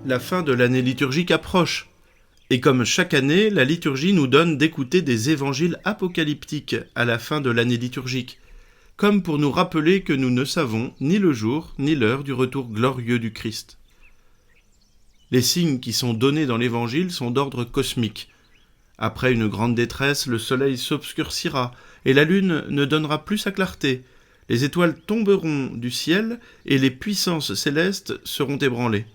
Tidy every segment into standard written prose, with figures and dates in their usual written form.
La fin de l'année liturgique approche. Et comme chaque année, la liturgie nous donne d'écouter des évangiles apocalyptiques à la fin de l'année liturgique, comme pour nous rappeler que nous ne savons ni le jour ni l'heure du retour glorieux du Christ. Les signes qui sont donnés dans l'évangile sont d'ordre cosmique. Après une grande détresse, le soleil s'obscurcira et la lune ne donnera plus sa clarté. Les étoiles tomberont du ciel et les puissances célestes seront ébranlées.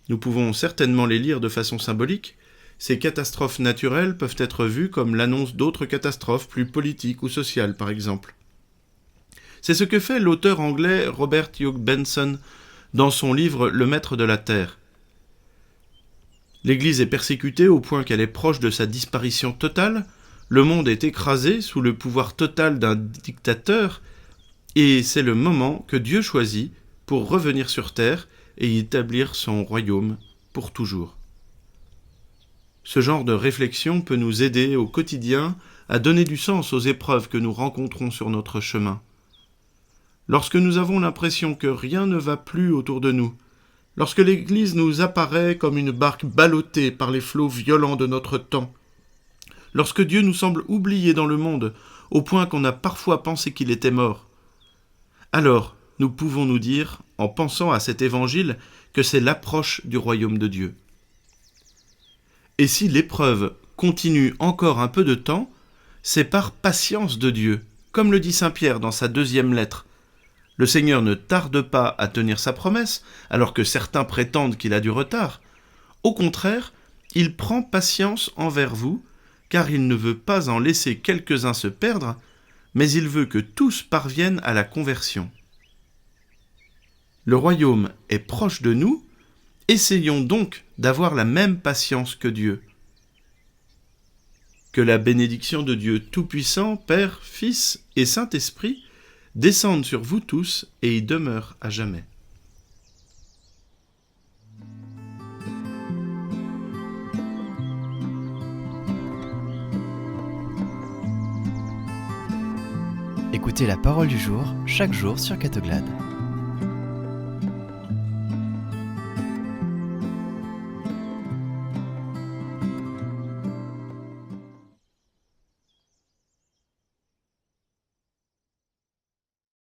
Nous pouvons certainement les lire de façon symbolique. Ces catastrophes naturelles peuvent être vues comme l'annonce d'autres catastrophes plus politiques ou sociales, par exemple. C'est ce que fait l'auteur anglais Robert Hugh Benson dans son livre « Le Maître de la Terre ». L'Église est persécutée au point qu'elle est proche de sa disparition totale, le monde est écrasé sous le pouvoir total d'un dictateur, et c'est le moment que Dieu choisit pour revenir sur terre et y établir son royaume pour toujours. Ce genre de réflexion peut nous aider au quotidien à donner du sens aux épreuves que nous rencontrons sur notre chemin. Lorsque nous avons l'impression que rien ne va plus autour de nous, lorsque l'Église nous apparaît comme une barque ballottée par les flots violents de notre temps, lorsque Dieu nous semble oublié dans le monde au point qu'on a parfois pensé qu'il était mort, alors nous pouvons nous dire, en pensant à cet évangile, que c'est l'approche du royaume de Dieu. Et si l'épreuve continue encore un peu de temps, c'est par patience de Dieu, comme le dit saint Pierre dans sa 2e lettre. Le Seigneur ne tarde pas à tenir sa promesse, alors que certains prétendent qu'il a du retard. Au contraire, il prend patience envers vous, car il ne veut pas en laisser quelques-uns se perdre, mais il veut que tous parviennent à la conversion. Le royaume est proche de nous, essayons donc d'avoir la même patience que Dieu. Que la bénédiction de Dieu Tout-Puissant, Père, Fils et Saint-Esprit descende sur vous tous et y demeure à jamais. Écoutez la parole du jour, chaque jour sur Catoglade.